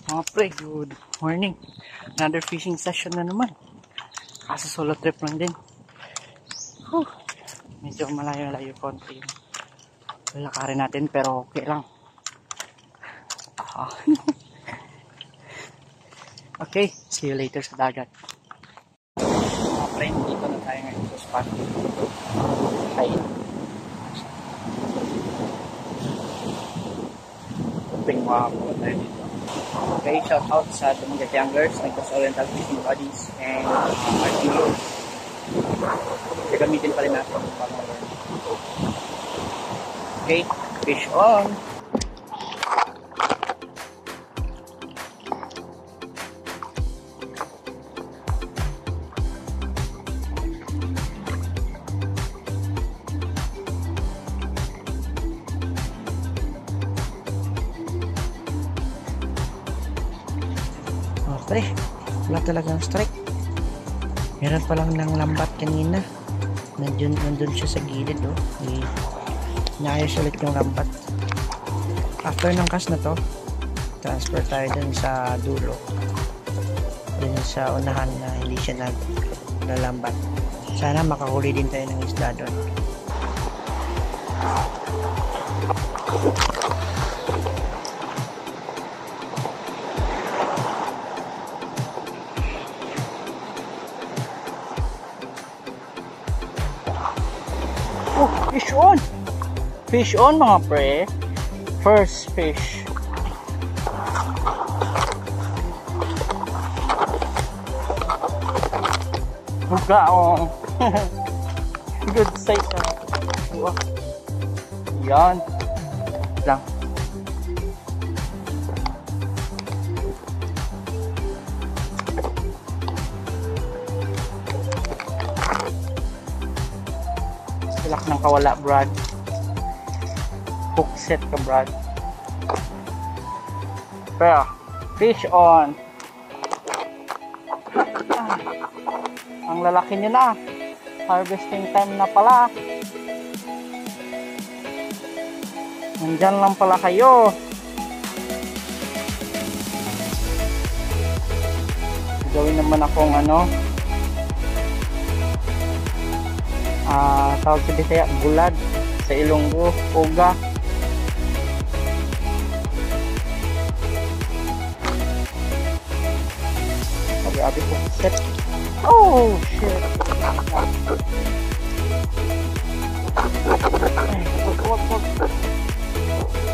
Mga pre, good morning. Another fishing session na naman. Kaso solo trip lang din. Medyo malayo-layo konti yung lalakarin natin pero okay lang. Okay, see you later sa dagat. Mga pre, dito na tayo ngayon sa spot. Hi. Hoping makakuha tayo dito. Okay, shout out sa Dumagat Youngers, Negros Oriental Fishing Buddies, and RTOs. Gagamitin pa rin natin yung pang-learn. Okay, fish on! Pre, wala talagang strike. Meron pa lang ng lambat kanina. Nandun siya sa gilid, oh. Naayos ulit yung lambat. After ng cast na to, transfer tayo dun sa dulo. Dun sa unahan na hindi siya naglalambat. Sana makahuli din tayo ng isda dun. Fish on! Fish on mga pre. First fish. Bugaong. Good size. Yan. Lang. Silak ng kawala, Brad. Hook set ka, Brad. Pero, fish on. Ang lalaki nyo na. Harvesting time na pala. Nandyan lang pala kayo. Gawin naman akong tawag sa Bisaya, bulad. Sa Ilonggo, Uga. Sabi po, set. Oh, shit. Ay, wag.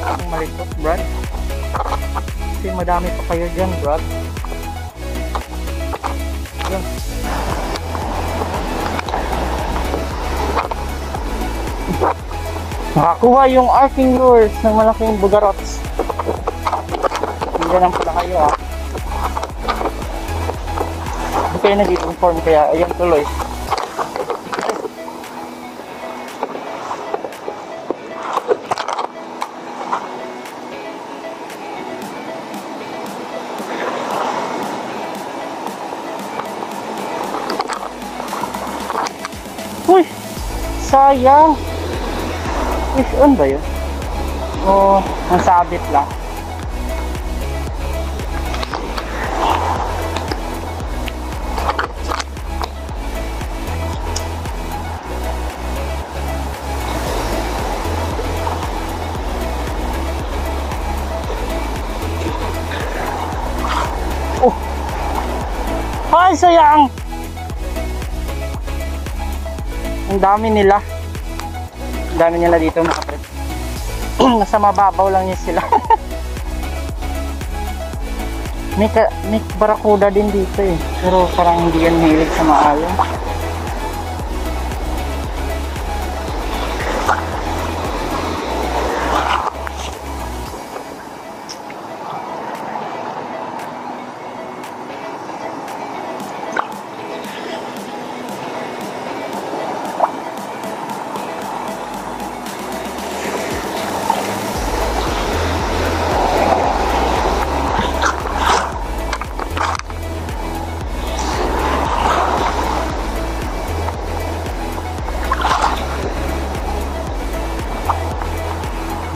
Ang malikot, Brad. Kasi madami pa kayo dyan, Brad. Yan. Nakakuha yung arcing lures ng malaking bugarots. Hindi lang pala kayo, ha. Hindi kayo nag-inform kaya ayan tuloy. Uy! Sayang! Fish on ba yun? O nasabit lang? Oh! Ay, sayang! Ang dami nila. Ang dami nila dito mga pre. Nasa mababaw lang yun sila. may barakuda din dito eh. Pero parang hindi yan hilig sa maalam.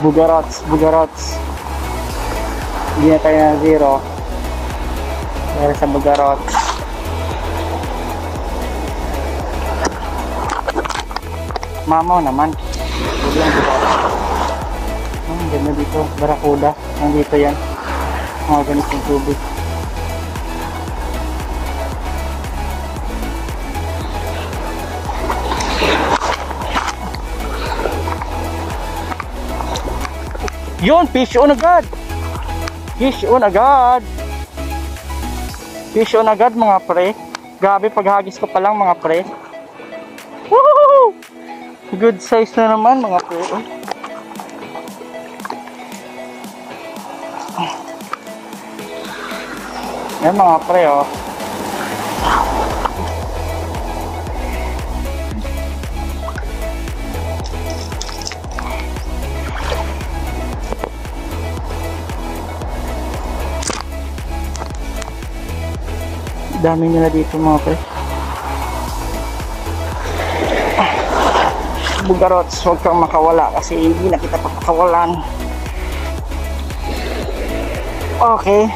Bugarots. Hindi na tayo na zero. Para sa bugarot. Mamaw naman. Huwag lang bugarot. Ganda dito. Barakuda. Nandito yan. Mga ganitong tubig. Yun, fish on agad. Fish on agad. Fish on agad mga pre. Grabe, paghagis ko pa lang mga pre. Woohoo! Good size na naman mga pre. Yan mga pre oh. Dami nila dito mga pre. Bugarots, huwag kang makawala kasi hindi na kita papakawalan. Okay.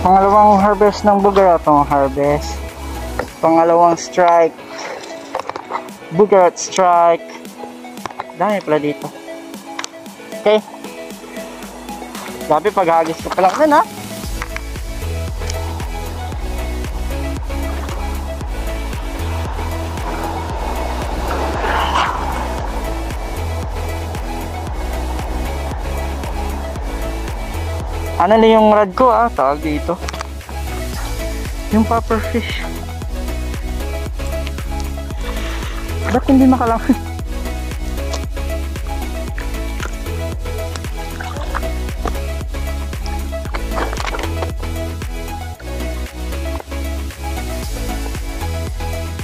Pangalawang harvest ng bugarot, harvest. Pangalawang strike. Bugarot strike. Dami pala dito. Okay. Sabi paghagis ko pa lang nun ha. Ano na yung rod ko tawag dito. Yung puffer fish. Ba't hindi makalangan?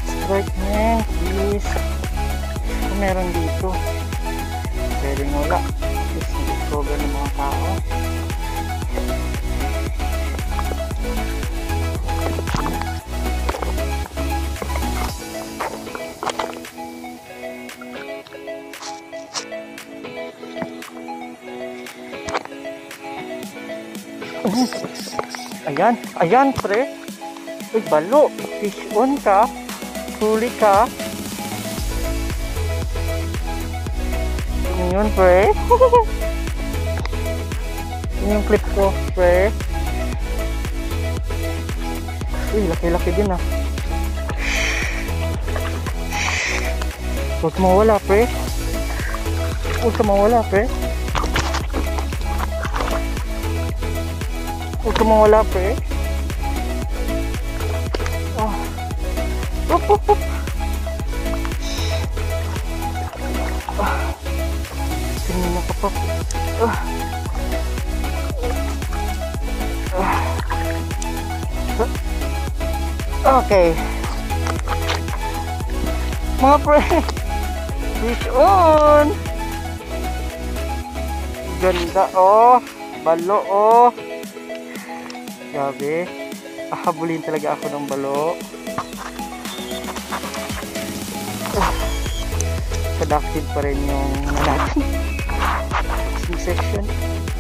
Strike man, please. Kung meron dito, pwedeng wala. Please, discover ng mga tao. Ayan, ayan pre. Uy, balo. Fish on ka. Huli ka. Yun pre. Yun yung clip ko pre. Uy, laki-laki din Huwag mawala pre. Huwag ka mawala pre. Huwag ka mawala pre. Tingnan ka pa. Okay. Mga pre, fish on. Ganda balo Grabe. Ahabulin talaga ako ng balo. Productive pa rin yung natin. C-section.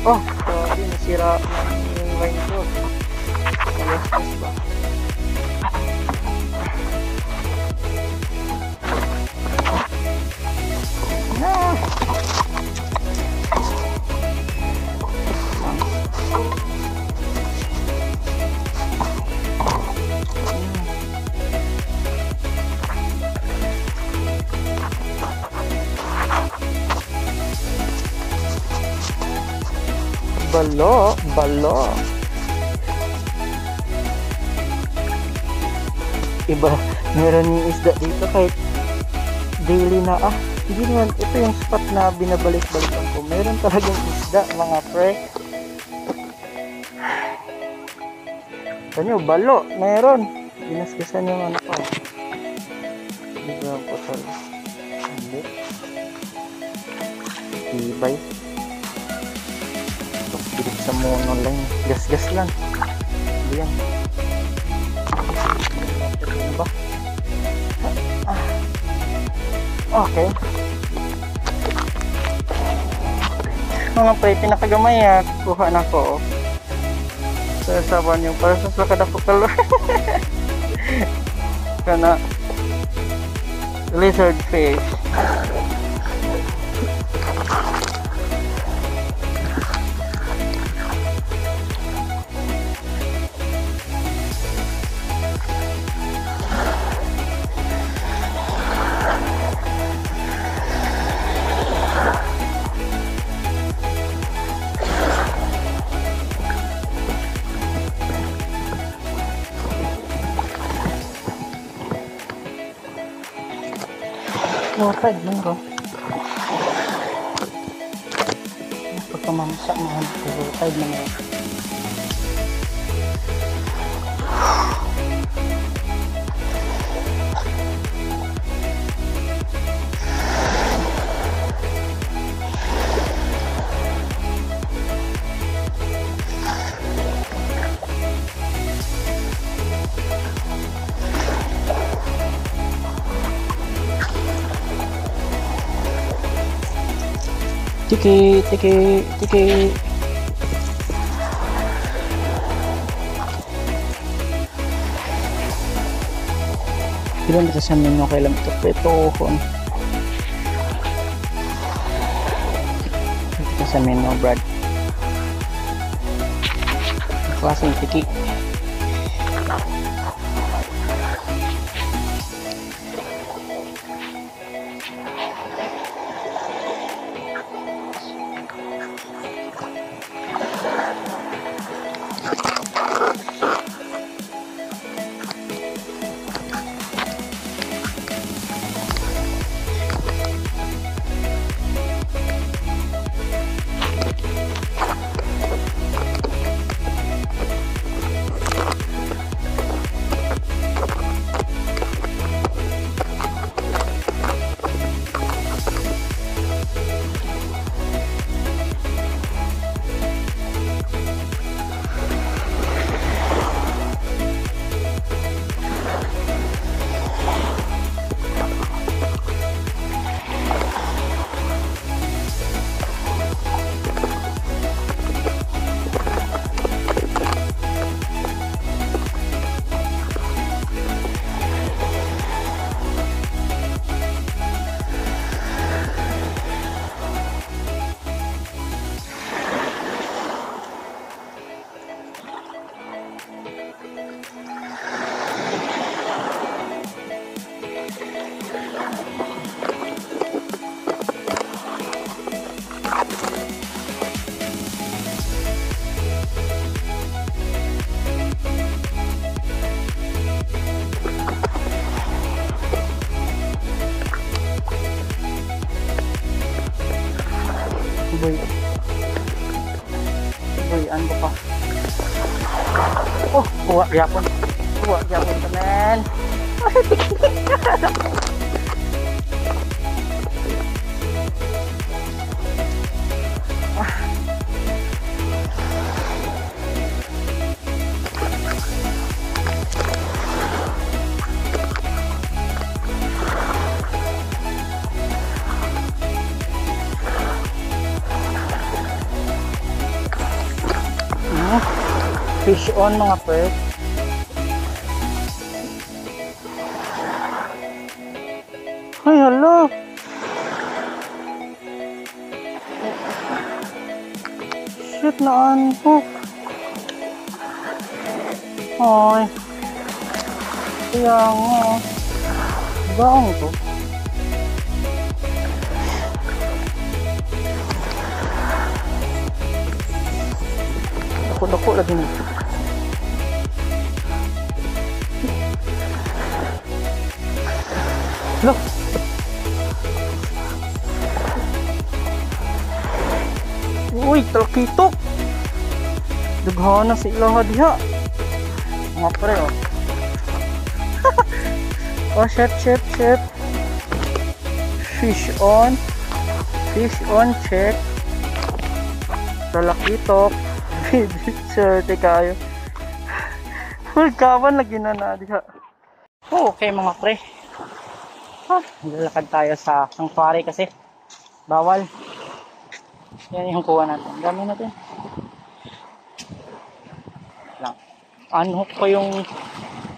Sorry, nasira yung line ko. Alas ba? Balo. Iba, meron yung isda dito kahit daily na hindi naman, ito yung spot na binabalik-balikan ko. Meron talagang isda mga pre. Kanyo, balo, meron. Ginasgasan yung ano ko. Biglang potol. Hindi. Ibay. sa mono lang. Gas-gas lang. Ayan. Ayan ba? Okay. Mga pre, pinakagamay kuha na ko. Sa saban yung para sa kadako kalor. Kana lizard fish. Watad man ko. Pagkamamsa mo ko watad man ko. Tiki, tiki, tiki. Ilan kita sa ninyo kailan ito petohon. Ito sa ninyo, Brad. Klaseng tiki. Buyan ko pa. Oh, kuha gyapon. Kuha gyapon tanan. Fish on mga pre. Ay hala. Shit na antok. Ay. Kaya nga. Baong to. Dako lagi nih. Loh. Uy, talkitok. Dughana si ilang diha. Mga pre oh. Oh, shit. Fish on, check. Talkitok. Swerte kayo. Kawan lagi na diha. Okay mga pre. Lalakad tayo sa sanctuary kasi bawal. Yan yung kuha natin. Dami natin. Lang. Unhook ko yung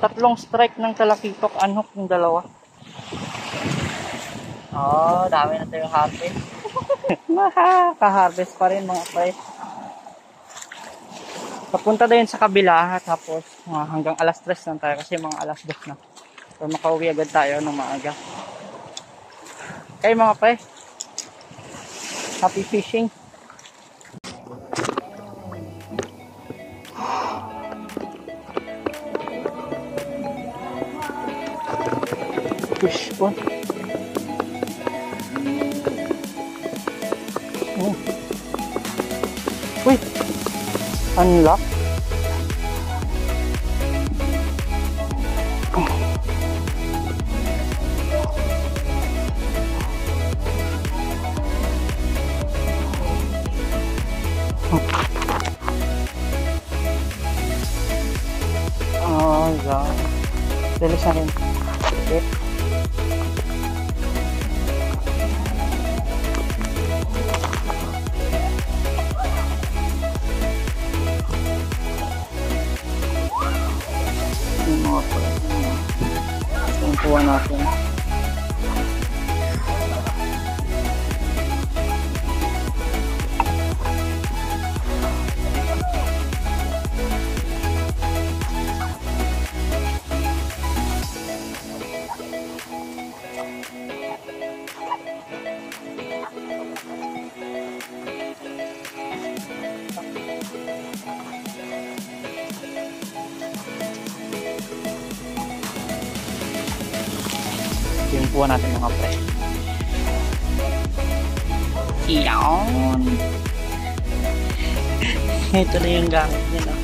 tatlong strike ng talakitok. Unhook yung dalawa. Oh, dami na tayong harvest. Makaka-harvest pa rin mga pre. Papunta din sa kabila tapos hanggang alas 3 lang tayo kasi mga alas 2 na. So makauwi agad tayo ng maaga. Okay mga pre. Happy fishing. Push po. Oh. Uy. Unlock. Oh, yeah. Bilis na rin. Okay. Yung kuha natin. Yung kuha natin mga pre. Iyon. Ito na yung gamit niya, no?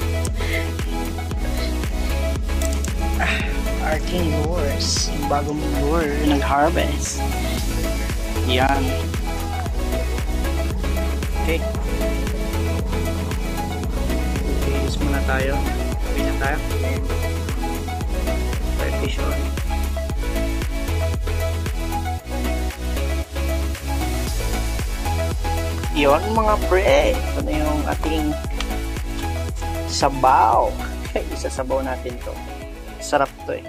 Arking lures. Yung bagong lure nag-harvest. Yan. Okay. Use muna tayo. Uwi na tayo. Fish on. Yun mga pre, ito na yung ating sabaw. Isasabaw natin to. Sarap to eh.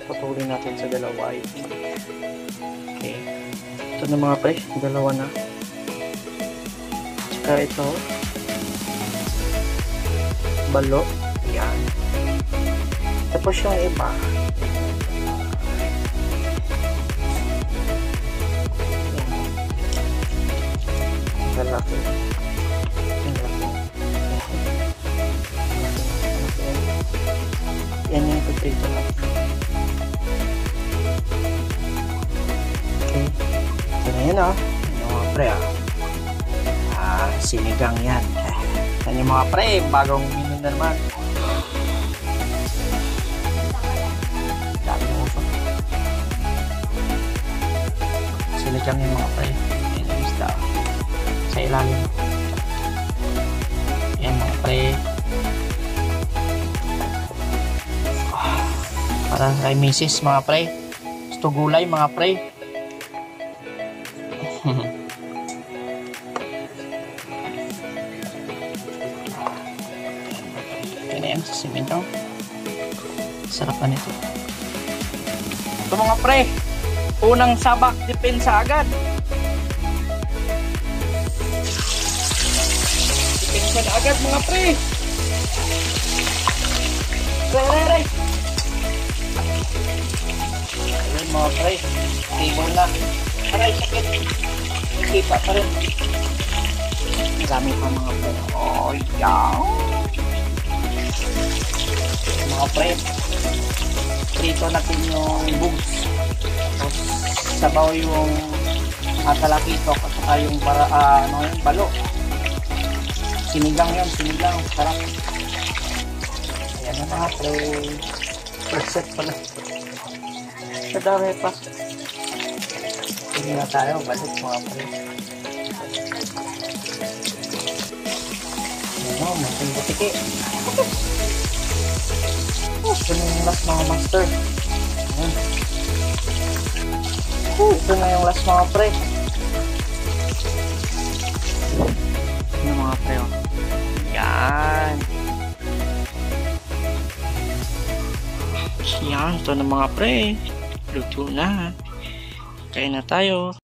Patuloy natin sa dalawa. Okay. Ito na mga pre, dalawa na. Tsaka ito. Balo. Yan. Tapos yung iba. Laki. Yan yung pagprito lang. Okay. Ito na yun oh. Yung mga pre sinigang yan. Yan yung mga pre, bagong menu na naman. Dami mo pa. Sinigang yung mga pre. Yan yung isda. Sa ilalim. Yan mga pre. Para kay misis mga pre. Gusto gulay mga pre. Yan na yan sa simento. Sarap na nito. Ito mga pre. Unang sabak depensa agad. Depensa agad mga pre. Re. Ayun mga pre. Table na. Aray, sakit. Kita pa rin. Marami pa mga pre. Oh, yaw. Mga pre. Prito natin yung bugs. Tapos sabaw yung talakitok at saka yung yung balo. Sinigang yan, sinigang. Sarap. Ayan na mga pre. First set pala. Sadami pa. Hindi na tayo. Balik mga pre. Oh, masing butiki. Oh, ito na yung last mga master. Ayan. Oh, ito na yung last mga pre. Ito na mga pre. Oh. Yan. Yan, ito na mga pre. Luto na. Kain na tayo.